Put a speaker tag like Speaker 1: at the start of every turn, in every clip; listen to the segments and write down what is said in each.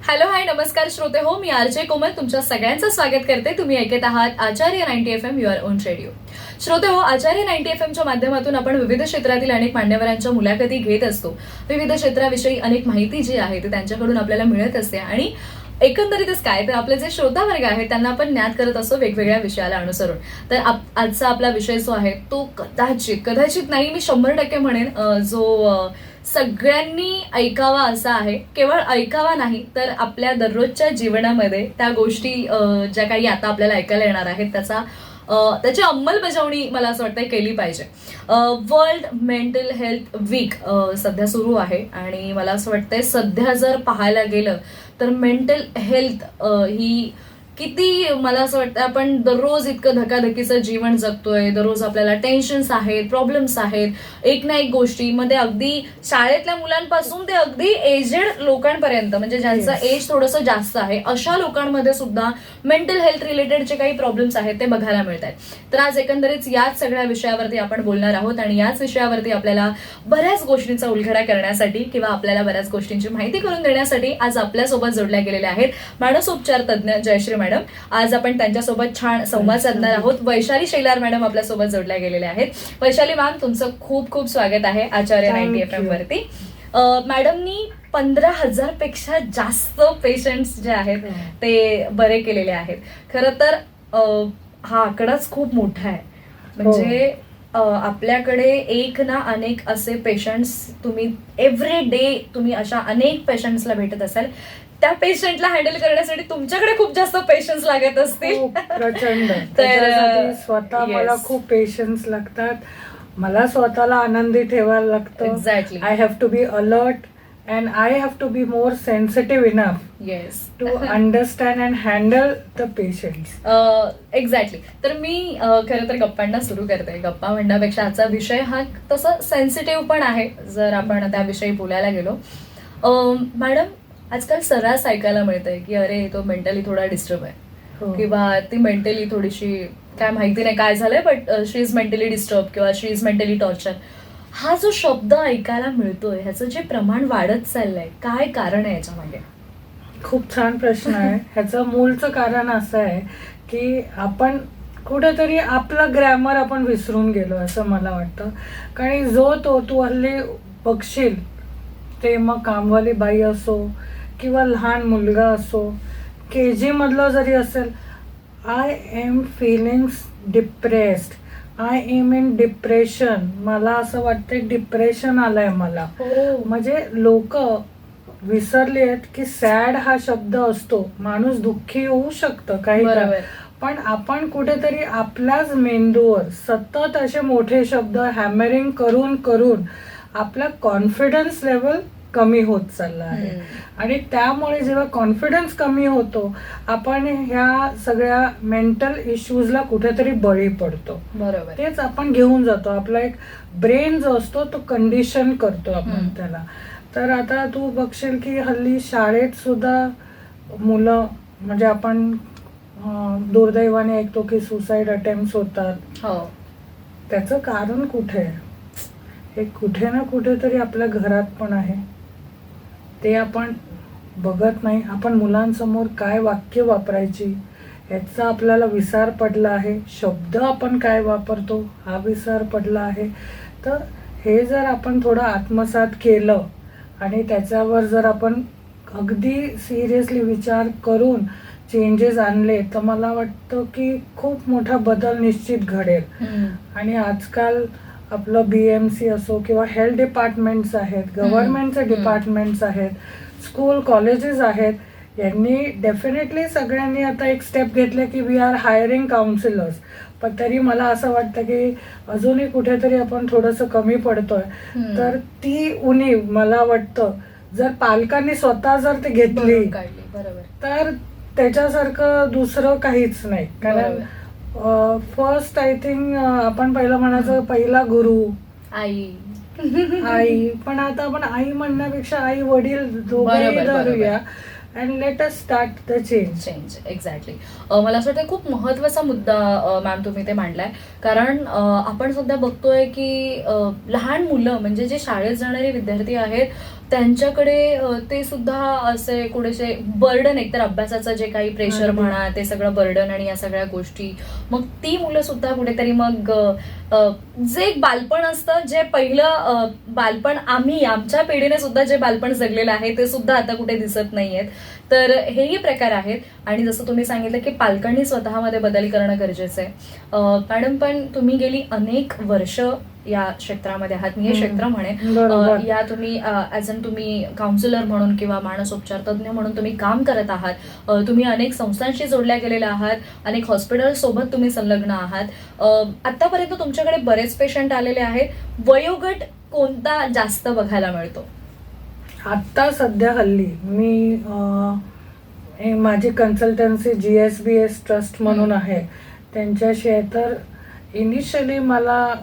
Speaker 1: Hello hi नमस्कार श्रोते हो, मी आरजे कोमल तुमच्या सगळ्यांचं स्वागत करते. तुम्ही ऐकत आहात आचार्य 90 FM युअर ओन रेडिओ. श्रोते हो, आचार्य 90 FMच्या माध्यमातून आपण विविध क्षेत्रातील अनेक मान्यवरांच्या मुलाखती घेत असतो. विविध क्षेत्राविषयी अनेक माहिती जी आहे ती त्यांच्याकडून आपल्याला मिळत असते आणि एकंदरीतच काय तर आपले जे श्रोता वर्ग आहे त्यांना आपण ज्ञात करत असतो वेगवेगळ्या विषयाला अनुसरून. तर आजचा आपला विषय जो आहे तो कदाचित नाही, मी 100% म्हणेन जो सगळ्यांनी ऐकावा असा आहे. केवळ ऐकावा नाही तर आपल्या दररोजच्या जीवनामध्ये त्या गोष्टी ज्या काही आता आपल्याला ऐकायला येणार आहेत त्याची अंमलबजावणी मला असं वाटतं केली पाहिजे. वर्ल्ड मेंटल हेल्थ वीक सध्या सुरू आहे आणि मला असं वाटतंय सध्या जर पाहायला गेलं तर मेंटल हेल्थ ही किती, मला असं वाटतं आपण दररोज इतकं धकाधकीचं जीवन जगतोय. दररोज आपल्याला टेन्शन्स आहेत, प्रॉब्लेम्स आहेत, एक ना एक गोष्टीमध्ये अगदी शाळेतल्या मुलांपासून ते अगदी एजेड लोकांपर्यंत, म्हणजे ज्यांचं एज थोडंसं जास्त आहे अशा लोकांमध्ये सुद्धा मेंटल हेल्थ रिलेटेड जे काही प्रॉब्लेम्स आहेत ते बघायला मिळत आहेत. तर आज एकंदरीत याच सगळ्या विषयावरती आपण बोलणार आहोत आणि याच विषयावरती आपल्याला बऱ्याच गोष्टींचा उलगडा करण्यासाठी किंवा आपल्याला बऱ्याच गोष्टींची माहिती करून देण्यासाठी आज आपल्यासोबत जोडल्या गेलेल्या आहेत मानसोपचार तज्ज्ञ जयश्री मॅडम. आज आपण त्यांच्यासोबत छान संवाद साधणार आहोत. वैशाली शेलार मॅडम आपल्यासोबत जोडल्या गेलेल्या आहेत. वैशाली मॅम, तुमचं खूप खूप स्वागत आहे आचार्य 90 FM वरती. मॅडमनी 15,000 पेक्षा जास्त पेशंट्स जे आहेत ते बरे केलेले आहेत. खरं तर हा आकडाच खूप मोठा आहे. म्हणजे आपल्याकडे एक ना अनेक असे पेशंट्स तुम्ही एव्हरी डे तुम्ही अशा अनेक पेशंट्सला भेटत असाल. त्या पेशंटला हँडल करण्यासाठी तुमच्याकडे खूप जास्त पेशन्स लागत असतील.
Speaker 2: प्रचंड. तर स्वतः मला खूप पेशन्स लागतात. मला स्वतःला आनंदी ठेवायला लागतं.
Speaker 1: Exactly.
Speaker 2: I have to be alert and I have to be more sensitive enough
Speaker 1: yes
Speaker 2: to understand and handle the patients.
Speaker 1: Exactly. तर मी खरं तर गप्पांना सुरू करते. गप्पा म्हणण्यापेक्षा आजचा विषय हा तसा सेन्सिटिव्ह पण आहे जर आपण त्याविषयी बोलायला गेलो. मॅडम, आजकाल सर्रास ऐकायला मिळतंय की अरे तो मेंटली थोडा डिस्टर्ब आहे किंवा ती मेंटली थोडीशी काय माहिती नाही काय झालंय but she is mentally disturb किंवा शी इज मेंटली टॉर्चर. हा जो शब्द ऐकायला मिळतोय ह्याचं जे प्रमाण वाढत चाललंय, काय कारण आहे याच्या मागे?
Speaker 2: खूप छान प्रश्न आहे. ह्याचं मूळचं कारण असं आहे की आपण कुठेतरी आपलं ग्रॅमर आपण विसरून गेलो असं मला वाटतं. कारण तू हल्ली बघशील ते मग कामवाली बाई असो किंवा लहान मुलगा असो, KG मधलं जरी असेल, I am feeling depressed, I am in depression, मला असं वाटतं डिप्रेशन आलंय मला. म्हणजे लोक विसरले आहेत की सॅड हा शब्द असतो. माणूस दुःखी होऊ शकतं काही, पण आपण कुठेतरी आपल्याच मेंदूवर सतत असे मोठे शब्द हॅमरिंग करून करून आपला कॉन्फिडन्स लेवल कमी होत चालला आहे. आणि त्यामुळे जेव्हा कॉन्फिडन्स कमी होतो आपण ह्या सगळ्या मेंटल इश्यूजला कुठेतरी बळी पडतो.
Speaker 1: बरोबर.
Speaker 2: तेच आपण घेऊन जातो. आपला एक ब्रेन जो असतो तो कंडिशन करतो आपण त्याला. तर आता तू बघशील की हल्ली शाळेत सुद्धा मुलं, म्हणजे आपण दुर्दैवाने ऐकतो की सुसाईड अटेम्प्ट होतात. त्याचं कारण कुठे आहे? हे कुठे ना कुठेतरी आपल्या घरात पण आहे. ते आपण बघत नाही. आपण मुलांसमोर काय वाक्य वापरायची याचा आपल्याला विसर पडला आहे. शब्द आपण काय वापरतो हा विसर पडला आहे. तर हे जर आपण थोडं आत्मसात केलं आणि त्याच्यावर जर आपण अगदी सिरियसली विचार करून चेंजेस आणले तर मला वाटतं की खूप मोठा बदल निश्चित घडेल. आणि आजकाल आपलं BMC असो किंवा हेल्थ डिपार्टमेंट्स आहेत, गव्हर्नमेंटचे डिपार्टमेंट्स आहेत, स्कूल कॉलेजेस आहेत, यांनी डेफिनेटली सगळ्यांनी आता एक स्टेप घेतले की वी आर हायरिंग काउन्सिलर्स. पण तरी मला असं वाटतं की अजूनही कुठेतरी आपण थोडंसं कमी पडतोय. तर ती उणीव मला वाटतं जर पालकांनी स्वतः जर ते घेतली तर त्याच्यासारखं दुसरं काहीच नाही. कारण फर्स्ट आय थिंक आपण पहिलं म्हणायचं पहिला गुरु आई, पण आता आपण आई म्हणण्यापेक्षा आई वडील दोघेही धरूया and let us start the change.
Speaker 1: Exactly. मला असं वाटतं खूप महत्वाचा मुद्दा मॅम तुम्ही ते मांडलाय. कारण आपण सध्या बघतोय की लहान मुलं म्हणजे जे शाळेत जाणारे विद्यार्थी आहेत त्यांच्याकडे ते सुद्धा असे कुठेसे बर्डन, एकतर अभ्यासाचं जे काही प्रेशर
Speaker 2: अगदी.
Speaker 1: म्हणा, ते सगळं बर्डन आणि या सगळ्या गोष्टी, मग ती मुलं सुद्धा कुठेतरी मग जे एक बालपण असतं, जे पहिलं बालपण आम्ही आमच्या पिढीने सुद्धा जे बालपण जगलेलं आहे ते सुद्धा आता कुठे दिसत नाहीयेत. तर हेही प्रकार आहेत. आणि जसं तुम्ही सांगितलं की पालकांनी स्वतःमध्ये बदल करणं गरजेचं आहे. मॅडम, पण तुम्ही गेली अनेक वर्ष या क्षेत्रामध्ये आहात, मी हे क्षेत्र म्हणेन.
Speaker 2: बरोबर.
Speaker 1: या तुम्ही ॲज अन तुम्ही काउन्सिलर म्हणून किंवा मानसोपचार तज्ज्ञ म्हणून तुम्ही काम करत आहात. तुम्ही अनेक संस्थांशी जोडल्या गेलेल्या आहात, अनेक हॉस्पिटल सोबत तुम्ही संलग्न आहात. आतापर्यंत तुमच्याकडे बरेच पेशंट आलेले आहेत. वयोगट कोणता जास्त बघायला मिळतो?
Speaker 2: आत्ता सध्या हल्ली मी माझी कन्सल्टन्सी GSBS ट्रस्ट म्हणून आहे, त्यांच्याशी आहे. तर इनिशियली मला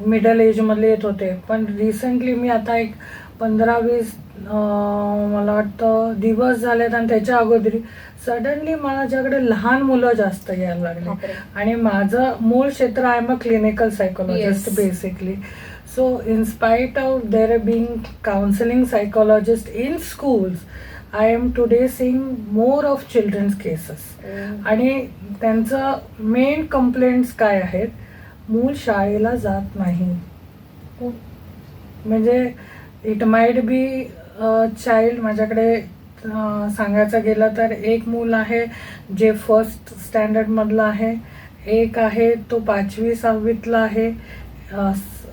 Speaker 2: मिडल एजमधले येत होते, पण रिसेंटली मी आता एक 15-20 मला वाटतं दिवस झालेत, आणि त्याच्या अगोदरी सडनली माझ्याकडे लहान मुलं जास्त यायला लागले.
Speaker 1: बापरे.
Speaker 2: आणि माझं मूळ क्षेत्र आहे मग clinical psychologist
Speaker 1: Yes.
Speaker 2: Basically. So in spite of there being counseling psychologists in schools, I am today seeing more of children's cases. आणि त्यांचं मेन कंप्लेंट्स काय आहेत? मूल शाळेला जात नाही. म्हणजे इट माइट बी चाइल्ड, माझ्याकडे सांगायचं गेलं तर एक मूल आहे जे 1st स्टँडर्डमधलं आहे, एक आहे तो 5वी-6वीतला आहे,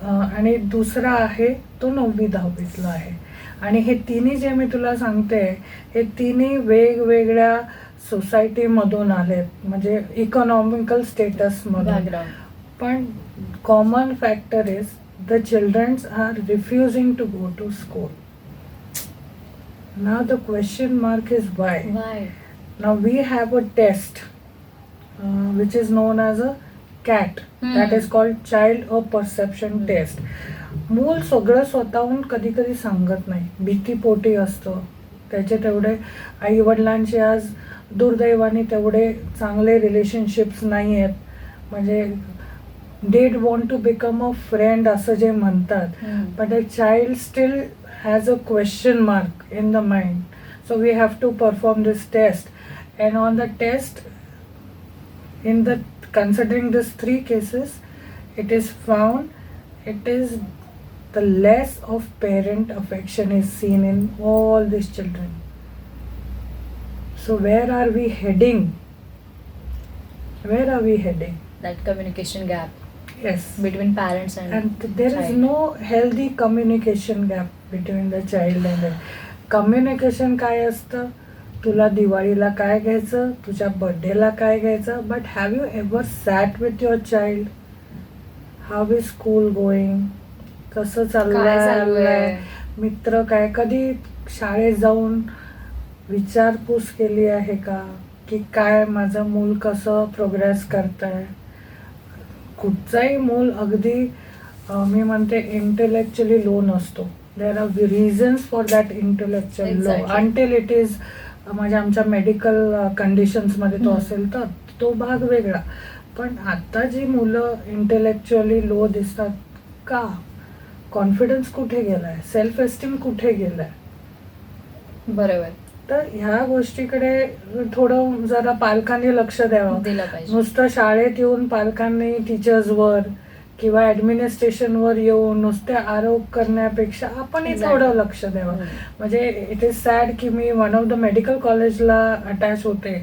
Speaker 2: आणि दुसरा आहे तो 9वी-10वीतला आहे. आणि हे तिन्ही जे मी तुला सांगते, हे तिन्ही वेगवेगळ्या सोसायटीमधून आलेत, म्हणजे इकॉनॉमिकल स्टेटसमधून.
Speaker 1: बॅकग्राऊंड.
Speaker 2: पण common factor is the childrens are refusing to go to school. Now the question mark is why. Now we have a test which is known as a CAT. That is called Child Perception Test. मूल सगळं स्वतःहून कधी कधी सांगत नाही, भीतीपोटी असतं. त्याचे तेवढे आईवडिलांचे आज दुर्दैवाने तेवढे चांगले रिलेशनशिप्स नाही आहेत. म्हणजे dad want to become a friend असं जे म्हणतात, but a child still has a question mark in the mind. So we have to perform this test. And on the test, in the considering these 3 cases, it is found it is the less of parent affection is seen in all these children. So where are we heading? Where are we heading?
Speaker 1: That communication gap
Speaker 2: Yes.
Speaker 1: between parents and
Speaker 2: there is
Speaker 1: child.
Speaker 2: no healthy communication gap between the child and the communication. काय असतं? तुला दिवाळीला काय घ्यायचं, तुझ्या बर्थडेला काय घ्यायचं, but have you ever sat with your child? How is school going? कसं
Speaker 1: काय चालू आहे?
Speaker 2: चाललंय? मित्र काय? कधी शाळेत जाऊन विचारपूस केली आहे का, की काय माझं मूल कसं प्रोग्रेस करतंय? कुठचाही मूल अगदी मी म्हणते इंटेलेक्च्युअली लो नसतो. There are reasons for that intellectual low.
Speaker 1: Exactly.
Speaker 2: Until it is म्हणजे आमच्या मेडिकल कंडिशन्समध्ये तो असेल तर तो भाग वेगळा. पण आता जी मुलं इंटेलेक्च्युअली लो दिसतात का? कॉन्फिडन्स कुठे गेलाय? सेल्फ एस्टीम कुठे गेलाय?
Speaker 1: बरोबर.
Speaker 2: तर ह्या गोष्टीकडे थोडं जरा पालकांनी लक्ष द्यावं.
Speaker 1: दिलं पाहिजे.
Speaker 2: नुसतं शाळेत येऊन पालकांनी टीचर्सवर किंवा ऍडमिनिस्ट्रेशनवर येऊन नुसते आरोप करण्यापेक्षा आपणही
Speaker 1: Exactly.
Speaker 2: थोडं लक्ष द्यावं. म्हणजे इट इज सॅड की मी वन ऑफ द मेडिकल कॉलेजला अटॅच होते,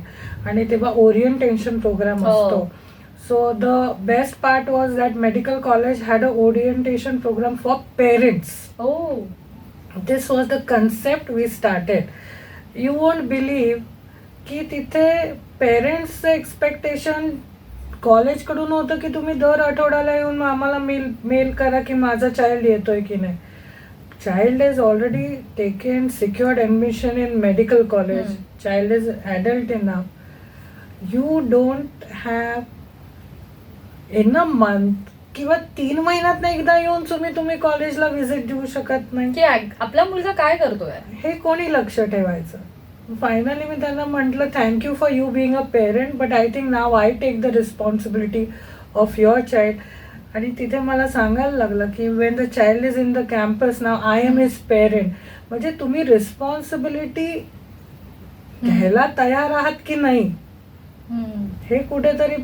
Speaker 2: आणि तेव्हा ओरिएंटेशन प्रोग्राम असतो. So the best part was that medical college had a orientation program for parents. This was the concept we started. You won't believe की तिथे पेरेंट्सचं expectation कॉलेजकडून होतं की तुम्ही दर आठवड्याला येऊन आम्हाला मेल करा की माझा चाइल्ड येतोय की नाही. Child is already taken secured admission in medical college. Child is adult enough. You don't have in a month किंवा 3 महिन्यात एकदा येऊन तुम्ही कॉलेजला व्हिजिट देऊ शकत नाही
Speaker 1: की आपला मुलगा काय करतोय
Speaker 2: हे कोणी लक्ष ठेवायचं. फायनली मी त्यांना म्हटलं thank you for you being a parent, but I think now I take the responsibility of your child. आणि तिथे मला सांगायला लागलं की when the child is in the campus now I am his parent. म्हणजे तुम्ही रिस्पॉन्सिबिलिटी घ्यायला तयार आहात की नाही हे कुठेतरी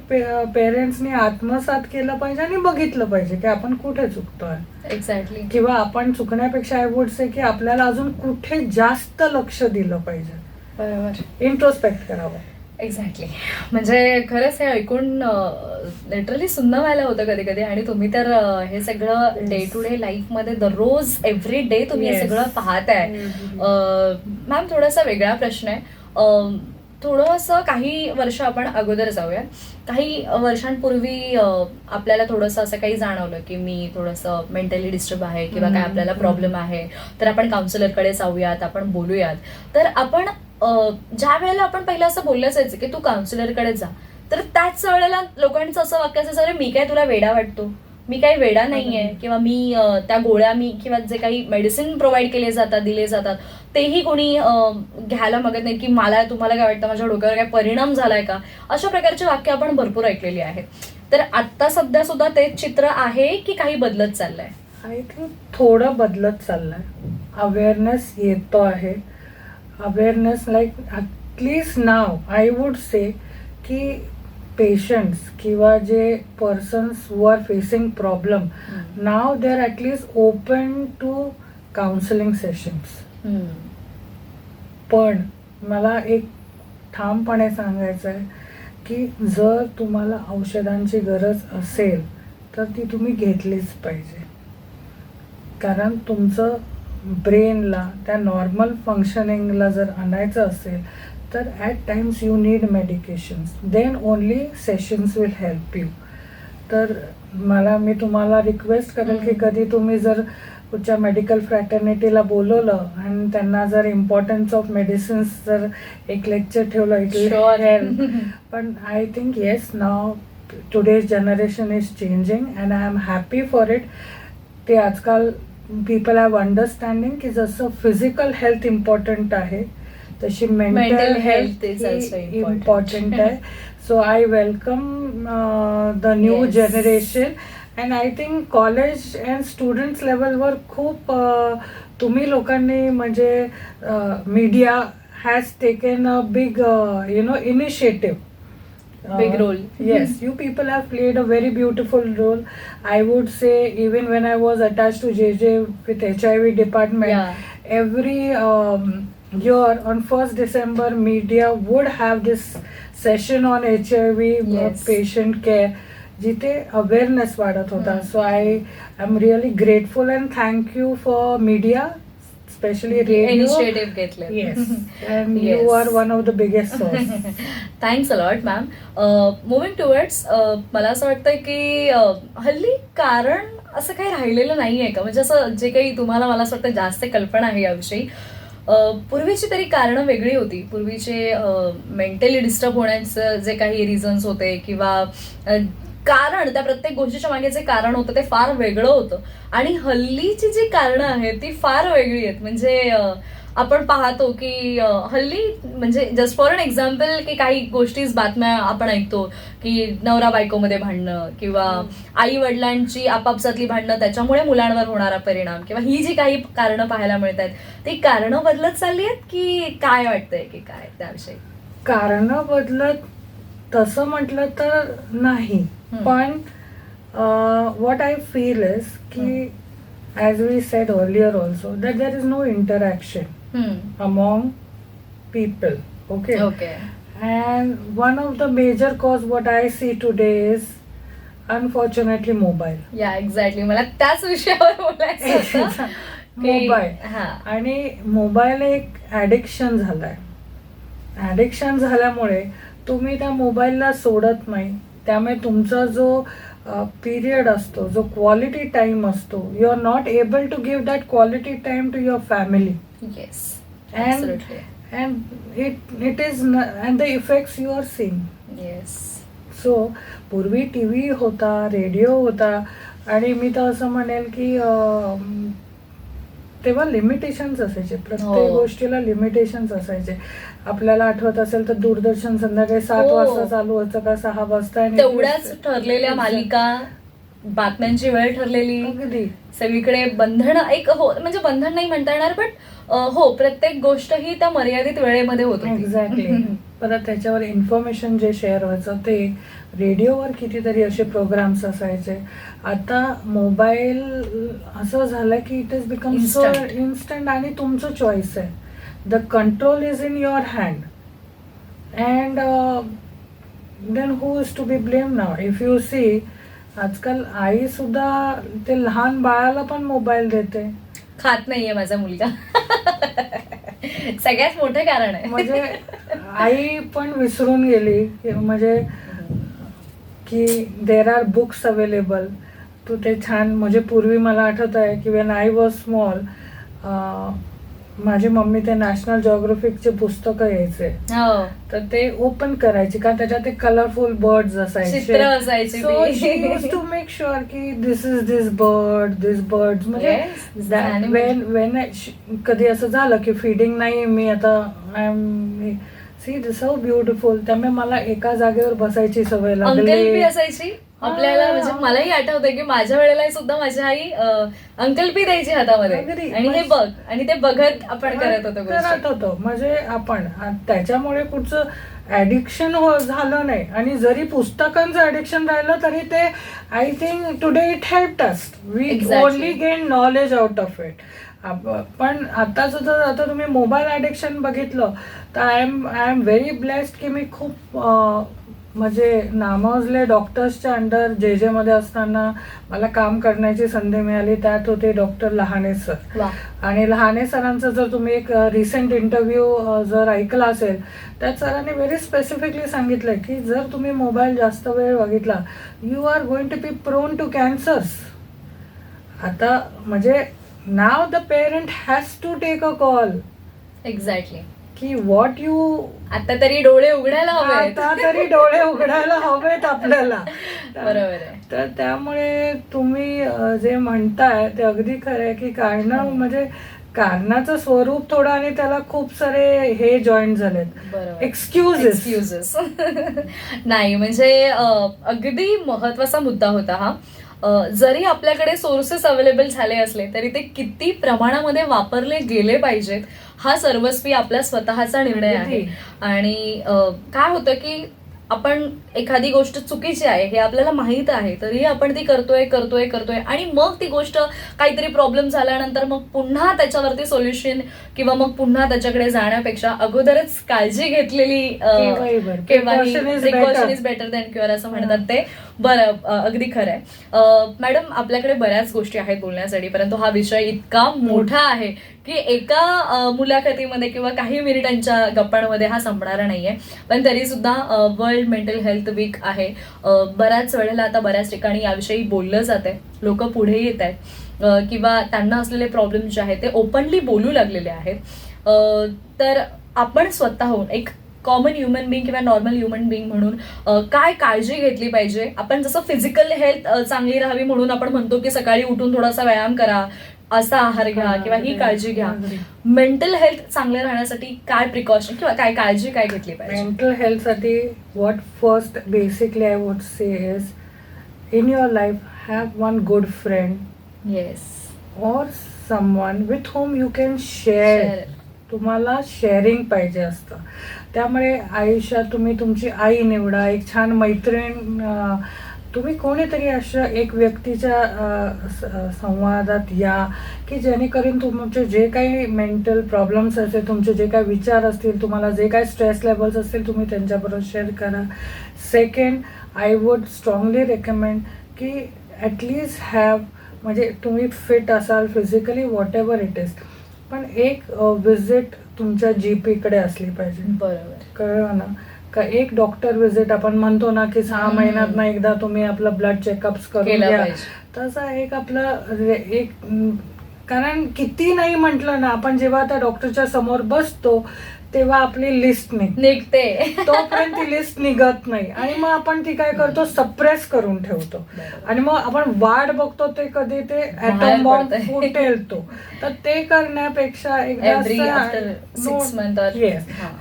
Speaker 2: पेरेंट्सनी आत्मसात केलं पाहिजे आणि बघितलं पाहिजे की आपण कुठे चुकतोय.
Speaker 1: एक्झॅक्टली.
Speaker 2: किंवा आपण चुकण्यापेक्षा आय वुड से की आपल्याला अजून कुठे जास्त लक्ष दिलं पाहिजे,
Speaker 1: बरोबर.
Speaker 2: इंट्रोस्पेक्ट करावं.
Speaker 1: एक्झॅक्टली. म्हणजे खरंच हे ऐकून लिटरली सुन्न व्हायला होतं कधी कधी. आणि तुम्ही तर हे सगळं डे टू डे लाईफ मध्ये दररोज एव्हरी डे तुम्ही हे
Speaker 2: Yes.
Speaker 1: सगळं पाहताय. मॅम, थोडासा वेगळा प्रश्न आहे. थोडंसं काही वर्ष आपण अगोदर जाऊया. काही वर्षांपूर्वी आपल्याला थोडंसं असं काही जाणवलं की मी थोडंसं मेंटली डिस्टर्ब आहे किंवा काय आपल्याला प्रॉब्लेम आहे, तर आपण काउन्सिलरकडे जाऊयात, आपण बोलूयात. तर आपण ज्या वेळेला आपण पहिलं असं बोललं जायचं की तू काउन्सिलरकडे जा, तर त्याच वेळेला लोकांचं असं वाक्य असायचं, अरे मी काय तुला वेडा वाटतो, मी काही वेडा नाहीये, किंवा मी त्या गोळ्या किंवा जे काही मेडिसिन प्रोव्हाइड केले जातात, दिले जातात, तेही कोणी घ्यायला मागत नाही की मला तुम्हाला काय वाटतं, माझ्या डोक्यावर काय परिणाम झालाय का. अशा प्रकारची वाक्य आपण भरपूर ऐकलेली आहेत. तर आता सध्या सुद्धा तेच चित्र आहे की काही बदलत चाललंय?
Speaker 2: आय थिंक थोडं बदलत चाललंय. अवेअरनेस येतो आहे. Awareness like at least now I would say की पेशंट्स किंवा जे persons who are facing problem now they are at least open to counselling sessions. पण मला एक ठामपणे सांगायचं आहे की जर तुम्हाला औषधांची गरज असेल तर ती तुम्ही घेतलीच पाहिजे. कारण तुमचं ब्रेनला त्या नॉर्मल फंक्शनिंगला जर आणायचं असेल तर at times you need medications, then only sessions will help you. तर मी तुम्हाला रिक्वेस्ट करेल की कधी तुम्ही जर कुठच्या मेडिकल फ्रॅटर्निटीला बोलवलं आणि त्यांना जर इम्पॉर्टन्स ऑफ मेडिसिन्स जर एक लेक्चर ठेवलं, इट विल हेल्प. पण I think yes, now today's generation is changing and I am happy for it. ते आजकाल पीपल हॅव अंडरस्टँडिंग की जसं फिजिकल हेल्थ इम्पॉर्टंट आहे तशी मेंटल हेल्थ इम्पॉर्टंट आहे. So I welcome the new generation. And I think college and students लेवलवर खूप तुम्ही लोकांनी म्हणजे media has taken a big initiative.
Speaker 1: Big role.
Speaker 2: Yes, you people have played a very beautiful role. I would say even when I was attached to JJ with HIV department, every year on 1st December media would have this session on HIV patient care जिथे awareness वाढत होता. So I am really grateful and thank you for media, specially radio
Speaker 1: initiative घेतले.
Speaker 2: Yes, and you are one of the biggest source.
Speaker 1: Thanks a lot ma'am. Moving towards, मला असं वाटतं की हल्ली कारण असं काही राहिलेलं नाहीये का? म्हणजे असं जे काही तुम्हाला, मला असं वाटतं जास्त कल्पना आहे याविषयी. पूर्वीची तरी कारणं वेगळी होती. पूर्वीचे मेंटली डिस्टर्ब होण्याचं जे काही रिझन्स होते किंवा कारण, त्या प्रत्येक गोष्टीच्या मागे जे कारण होतं ते फार वेगळं होतं. आणि हल्लीची जी कारणं आहेत ती फार वेगळी आहेत. म्हणजे आपण पाहतो की हल्ली, म्हणजे जस्ट फॉर एन एक्झाम्पल, की काही गोष्टी, बातम्या आपण ऐकतो की नवरा बायकोमध्ये भांडणं किंवा आई वडिलांची आपापसातली भांडणं, त्याच्यामुळे मुलांवर होणारा परिणाम, किंवा ही जी काही कारणं पाहायला मिळत आहेत ती कारणं बदलत चालली आहेत की काय वाटतंय की काय त्याविषयी?
Speaker 2: कारणं बदलत तसं म्हटलं तर नाही, पण what I feel is की as we said earlier also that there is no interaction among people. Okay. And one of the major cause what I see today is unfortunately mobile.
Speaker 1: Yeah, exactly. मला त्याच विषयावर बोलायचं होतं.
Speaker 2: Mobile. आणि mobile एक addiction झालाय. Addiction झाल्यामुळे तुम्ही त्या मोबाईलला सोडत नाही. त्यामुळे तुमचा जो पिरियड असतो, जो क्वालिटी टाइम असतो, you are not able to give that quality time to your family.
Speaker 1: Yes,
Speaker 2: and it is and the effects you are seeing.
Speaker 1: Yes.
Speaker 2: So पूर्वी टीव्ही होता, रेडिओ होता, आणि मी तर असं म्हणेल की तेव्हा लिमिटेशन्स असायचे. प्रत्येक गोष्टीला लिमिटेशन्स असायचे. आपल्याला आठवत असेल तर दूरदर्शन संध्याकाळी 7 वाजता चालू होतं का 6 वाजता,
Speaker 1: तेवढ्याच ठरलेल्या मालिका, बातम्यांची वेळ ठरलेली,
Speaker 2: अगदी
Speaker 1: सगळीकडे बंधन एक म्हणजे बंधन नाही म्हणता येणार, पण हो, प्रत्येक गोष्ट ही त्या मर्यादित वेळेमध्ये होत होती.
Speaker 2: एक्झॅक्टली. परत त्याच्यावर इन्फॉर्मेशन जे शेअर व्हायचं ते रेडिओवर कितीतरी असे प्रोग्राम्स असायचे. आता मोबाईल असं झालं की it is become so
Speaker 1: Instant.
Speaker 2: Instant आणि तुमचं चॉईस आहे. The control is in your hand and then who is to be blame now. If you see आजकाल आई सुद्धा ते लहान बाळाला पण मोबाईल देते.
Speaker 1: खात नाहीये माझा मुलगा. सगळ्यात मोठं कारण आहे.
Speaker 2: म्हणजे आई पण विसरून गेली म्हणजे की देर आर बुक्स अवेलेबल. तू ते छान म्हणजे पूर्वी मला आठवत आहे की वेन आय वॉज स्मॉल माझी मम्मी ते नॅशनल जिओग्राफिकचे पुस्तकं यायचे
Speaker 1: हो,
Speaker 2: तर ते ओपन करायची का त्याच्यात ते कलरफुल बर्ड्स असायचे.
Speaker 1: चित्र असायची
Speaker 2: सो
Speaker 1: ती.
Speaker 2: She use to make sure की दिस इज दिस बर्ड म्हणजे
Speaker 1: Yes, animal.
Speaker 2: वेन कधी असं झालं की फिडिंग नाही मी आता I am see this so beautiful. त्यामुळे मला एका जागेवर बसायची सवय
Speaker 1: अंकल बी
Speaker 2: लागली.
Speaker 1: असायची आपल्याला. म्हणजे मलाही आठवतंय की माझ्या वेळेला सुद्धा माझी आई अंकल बी द्यायची हातामध्ये
Speaker 2: अगदी.
Speaker 1: आणि हे बघ आणि ते बघत आपण करत होतो गोष्टी.
Speaker 2: करत होतो म्हणजे आपण त्याच्यामुळे कुठचं ऍडिक्शन झालं नाही. आणि जरी पुस्तकांचं ऍडिक्शन राहिलं तरी ते I think today it help us. We
Speaker 1: Exactly.
Speaker 2: Only gain knowledge out of it. पण आता जर आता तुम्ही मोबाईल ऍडिक्शन बघितलं तर आय एम व्हेरी ब्लेस्ड की मी खूप म्हणजे नामवजले डॉक्टर्सच्या अंडर जे मध्ये असताना मला काम करण्याची संधी मिळाली. त्यात होते डॉक्टर लहाने सर.
Speaker 1: वा.
Speaker 2: आणि लहाने सरांचा जर तुम्ही एक रिसेंट इंटरव्ह्यू जर ऐकला असेल त्यात सरांनी व्हेरी स्पेसिफिकली सांगितलं की जर तुम्ही मोबाईल जास्त वेळ बघितला you are going to be prone to cancers. आता म्हणजे now the parent has to take a call
Speaker 1: exactly.
Speaker 2: की व्हॉट यू
Speaker 1: आता तरी डोळे उघडायला हवे.
Speaker 2: आता तरी डोळे उघडायला हवेत आपल्याला.
Speaker 1: बरोबर आहे.
Speaker 2: तर त्यामुळे तुम्ही जे म्हणताय ते अगदी खरं आहे की कारण म्हणजे कारणाचं स्वरूप थोडं आणि त्याला खूप सारे हे जॉईन झालेत.
Speaker 1: बरोबर.
Speaker 2: एक्सक्युजेस.
Speaker 1: नाही म्हणजे अगदी महत्वाचा मुद्दा होता हा. जरी आपल्याकडे सोर्सेस अवेलेबल झाले असले तरी ते किती प्रमाणामध्ये वापरले गेले पाहिजेत हा सर्वस्वी आपला स्वतःचा निर्णय आहे. आणि काय होतं की आपण एखादी गोष्ट चुकीची आहे हे आपल्याला माहित आहे तरी आपण ती करतोय आणि मग ती गोष्ट काहीतरी प्रॉब्लेम झाल्यानंतर मग पुन्हा त्याच्यावरती सोल्युशन किंवा मग पुन्हा त्याच्याकडे जाण्यापेक्षा अगोदरच काळजी घेतलेली precaution is better than cure असं म्हणतात ते. बरं, अगदी खरं आहे. मॅडम, आपल्याकडे बऱ्याच गोष्टी आहेत बोलण्यासाठी परंतु हा विषय इतका मोठा आहे की एका मुलाखतीमध्ये किंवा काही मिनिटांच्या गप्पांमध्ये हा संपणारा नाहीये. पण तरी सुद्धा वर्ल्ड मेंटल हेल्थ वीक आहे. बऱ्याच वेळेला आता बऱ्याच ठिकाणी याविषयी बोललं जात आहे. लोक पुढे येत आहेत किंवा त्यांना असलेले प्रॉब्लेम जे आहेत ते ओपनली बोलू लागलेले आहेत. तर आपण स्वतःहून एक कॉमन ह्युमन बिंग किंवा नॉर्मल ह्युमन बिंग म्हणून काय काळजी घेतली पाहिजे. आपण जसं फिजिकल हेल्थ चांगली राहावी म्हणून आपण म्हणतो की सकाळी उठून थोडासा व्यायाम करा, असा आहार घ्या किंवा ही काळजी घ्या. मेंटल हेल्थ चांगले राहण्यासाठी काय प्रिकॉशन किंवा काय काळजी काय घेतली पाहिजे.
Speaker 2: मेंटल हेल्थसाठी what first basically I would say is in your life have one good friend.
Speaker 1: Yes.
Speaker 2: Or someone with whom you can share. तुम्हाला शेअरिंग पाहिजे असतं. त्यामुळे आयुष्यात तुम्ही तुमची आई निवडा, एक छान मैत्रीण, तुम्ही कोणीतरी अशा एक व्यक्तीच्या संवादात या की जेणेकरून तुमचे जे काही मेंटल प्रॉब्लेम्स असतील, तुमचे जे काही विचार असतील, तुम्हाला जे काही स्ट्रेस लेवल्स असतील तुम्ही त्यांच्याबरोबर शेअर करा. Second, I would strongly recommend की ॲटलिस्ट हॅव म्हणजे तुम्ही फिट असाल physically what ever it is पण एक विजिट तुमच्या GP-कडे असली पाहिजे.
Speaker 1: बरोबर.
Speaker 2: कळलं ना. का एक डॉक्टर विजिट आपण म्हणतो ना की 6 महिन्यात ना एकदा तुम्ही आपलं ब्लड चेकअप्स करून घ्या. तसा एक आपलं एक कारण किती नाही म्हटलं ना आपण जेव्हा त्या डॉक्टरच्या समोर बसतो तेव्हा आपली लिस्ट
Speaker 1: निघते.
Speaker 2: तोपर्यंत ती लिस्ट निघत नाही आणि मग आपण ती काय करतो सप्रेस करून ठेवतो आणि मग आपण वाट बघतो ते कधी ते ॲटॉम बॉम्ब फुटेल तो. तर ते करण्यापेक्षा एकदा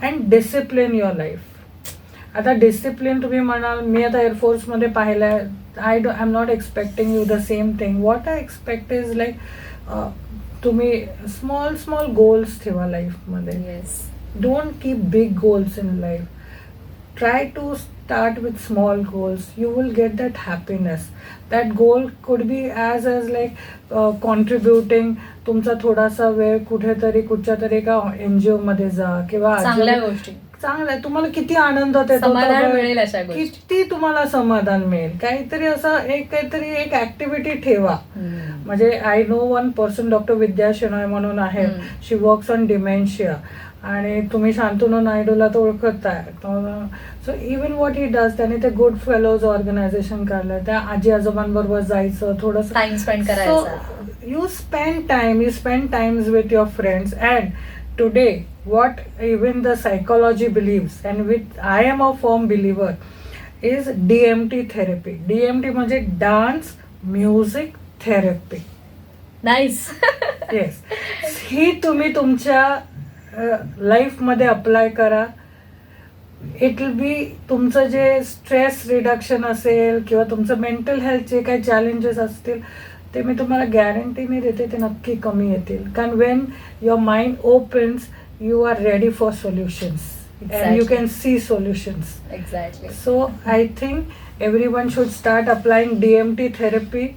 Speaker 2: अँड डिसिप्लिन युअर लाईफ. आता डिसिप्लिन तुम्ही म्हणाल मी आता एअरफोर्समध्ये पाहिलंय. I am not expecting you the same thing. What I expect is like तुम्ही स्मॉल गोल्स ठेवा लाईफमध्ये.
Speaker 1: Yes.
Speaker 2: Don't keep big goals in life. Try to start with small goals. You will get that happiness. That goal could be as like contributing. तुमचा थोडासा वेळ कुठेतरी कुठच्या तरी एका NGO मध्ये जा किंवा
Speaker 1: चांगल्या गोष्टी,
Speaker 2: चांगलं आहे. तुम्हाला किती आनंद होते,
Speaker 1: समाधान मिळेल अशा गोष्टी.
Speaker 2: किती तुम्हाला समाधान मिळेल. काहीतरी असं काहीतरी एक ऍक्टिव्हिटी ठेवा. म्हणजे I know one person, doctor Vidya Shenoy म्हणून आहे. शी वर्क्स ऑन डिमेन्शिया आणि तुम्ही शांतनू नायडूला तर ओळखताय. So even what he does, त्याने ते गुड फेलोज ऑर्गनायझेशन काढलं. त्या आजी आजोबांबरोबर जायचं, थोडंसं
Speaker 1: टाइम स्पेंड करायचा.
Speaker 2: you spend times with your friends. And today what even the psychology believes, and which I am a firm believer, is DMT therapy. DMT म्हणजे dance music therapy.
Speaker 1: Nice.
Speaker 2: Yes, ही तुम्ही तुमच्या लाईफमध्ये apply करा. It will be तुमचं जे stress reduction असेल किंवा तुमचं मेंटल हेल्थचे काही चॅलेंजेस असतील ते मी तुम्हाला गॅरंटीने देते, ते नक्की कमी येतील. कारण when your mind opens you are ready for solutions and you can see solutions.
Speaker 1: Exactly.
Speaker 2: So I think everyone should start applying DMT therapy.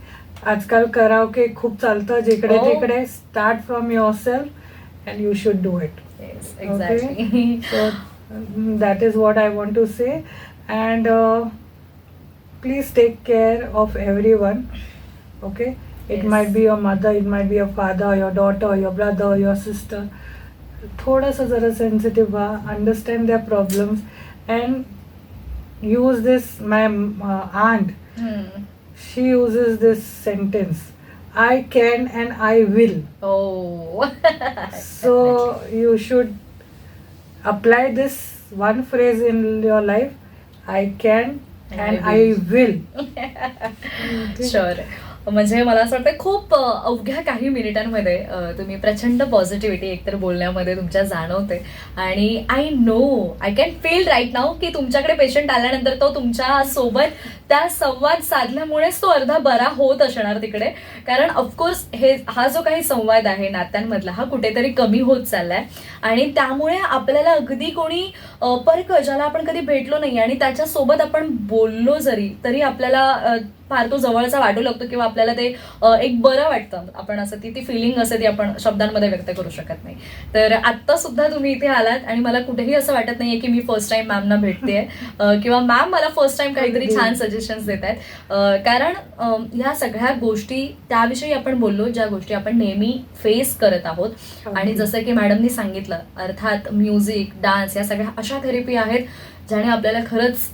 Speaker 2: आजकाल कराओके खूप चालतं जिकडे तिकडे. Start from yourself and you should do it.
Speaker 1: Exactly.
Speaker 2: So that is what I want to say. And please take care of everyone. Okay, it
Speaker 1: Yes.
Speaker 2: might be your mother, it might be your father, your daughter, your brother, your sister. थोडंसं जरा sensitive व्हा, understand their problems and use this. My aunt, she uses this sentence, I can and I will.
Speaker 1: Oh.
Speaker 2: So you should apply this one phrase in your life, I can and I will.
Speaker 1: Sure. म्हणजे मला असं वाटतं खूप अवघ्या काही मिनिटांमध्ये तुम्ही प्रचंड पॉझिटिव्हिटी एकतर बोलण्यामध्ये तुमच्या जाणवते. आणि I can feel right now की तुमच्याकडे पेशंट आल्यानंतर तो तुमच्या सोबत त्या संवाद साधल्यामुळेच तो अर्धा बरा होत असणार तिकडे. कारण ऑफकोर्स हा जो काही संवाद आहे नात्यांमधला हा कुठेतरी कमी होत चाललाय. आणि त्यामुळे आपल्याला अगदी कोणी परक ज्याला आपण कधी भेटलो नाही आणि त्याच्यासोबत आपण बोललो जरी तरी आपल्याला फार तो जवळचा वाटू लागतो किंवा आपल्याला ते एक बरं वाटतं. आपण असं ती फिलिंग असते ती आपण शब्दांमध्ये व्यक्त करू शकत नाही. तर आत्ता सुद्धा तुम्ही इथे आलात आणि मला कुठेही असं वाटत नाहीये की मी फर्स्ट टाइम मॅमना भेटतेय किंवा मॅम मला फर्स्ट टाइम काहीतरी छान सजेशन्स देत आहेत. कारण ह्या सगळ्या गोष्टी त्याविषयी आपण बोललो ज्या गोष्टी आपण नेहमी फेस करत आहोत. आणि जसं की मॅडमनी सांगितलं, अर्थात म्युझिक, डान्स या सगळ्या अशा थेरपी आहेत ज्याने आपल्याला खरंच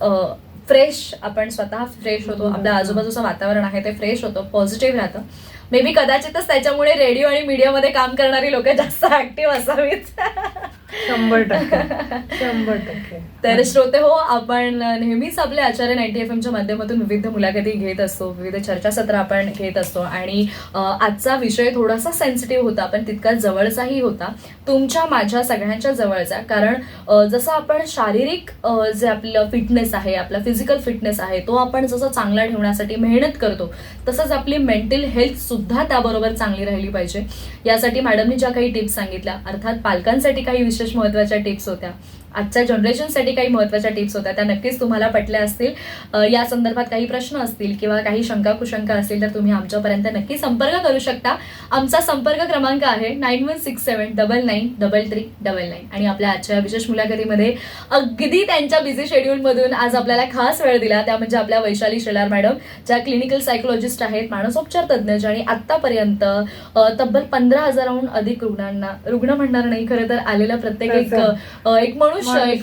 Speaker 1: फ्रेश, आपण स्वतः फ्रेश होतो, आपल्या आजूबाजूचं वातावरण आहे ते फ्रेश होतं, पॉझिटिव्ह राहतं. मे बी कदाचितच त्याच्यामुळे रेडिओ आणि मीडियामध्ये काम करणारी लोक जास्त ऍक्टिव्ह असावीत.
Speaker 2: 100%.
Speaker 1: तर श्रोते हो, आपण नेहमीच आपल्या आचार्य 90 FM च्या माध्यमातून विविध मुलाखती घेत असतो, विविध चर्चासत्र आपण घेत असतो. आणि आजचा विषय थोडासा सेन्सिटिव्ह होता पण तितका जवळचाही होता, तुमच्या माझ्या सगळ्यांच्या जवळचा. कारण जसं आपण शारीरिक जे आपलं फिटनेस आहे, आपला फिजिकल फिटनेस आहे तो आपण जसं चांगला ठेवण्यासाठी मेहनत करतो, तसंच आपली मेंटल हेल्थ सुद्धा त्याबरोबर चांगली राहिली पाहिजे. यासाठी मॅडमनी ज्या काही टिप्स सांगितल्या, अर्थात पालकांसाठी काही विशेष महत्त्वाच्या टिप्स होत्या, आजच्या जनरेशनसाठी काही महत्त्वाच्या टिप्स होत्या, त्या नक्कीच तुम्हाला पटल्या असतील. या संदर्भात काही प्रश्न असतील किंवा काही शंका कुशंका असतील तर तुम्ही आमच्यापर्यंत नक्की संपर्क करू शकता. आमचा संपर्क क्रमांक आहे 9167993399. आणि आपल्या आजच्या विशेष मुलाखतीमध्ये अगदी त्यांच्या बिझी शेड्यूलमधून आज आपल्याला खास वेळ दिला त्या म्हणजे आपल्या वैशाली शेलार मॅडम, ज्या क्लिनिकल सायकोलॉजिस्ट आहेत, मानसोपचार तज्ज्ञ, आणि आतापर्यंत तब्बल 15,000हून अधिक रुग्ण म्हणणार नाही खरं तर आलेला प्रत्येक एक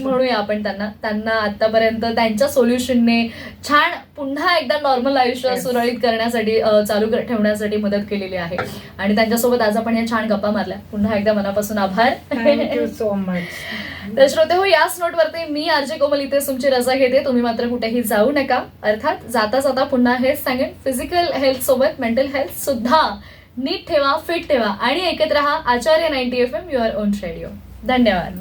Speaker 1: म्हणूया आपण त्यांना आतापर्यंत त्यांच्या सोल्युशनने छान पुन्हा एकदा नॉर्मल आयुष्य सुरळीत करण्यासाठी चालू ठेवण्यासाठी मदत केलेली आहे. आणि त्यांच्यासोबत आज आपण या छान गप्पा मारल्या. पुन्हा एकदा मनापासून आभार.
Speaker 2: Thank you so much.
Speaker 1: तर श्रोते हो, याच नोटवरती मी आरजे कोमल इथे तुमची रजा घेते. तुम्ही मात्र कुठेही जाऊ नका. अर्थात जाता जाता पुन्हा हेच सांगेन, फिजिकल हेल्थ सोबत मेंटल हेल्थ सुद्धा नीट ठेवा, फिट ठेवा आणि ऐकत रहा आचार्य 90 FM युअर ओन रेडिओ. धन्यवाद.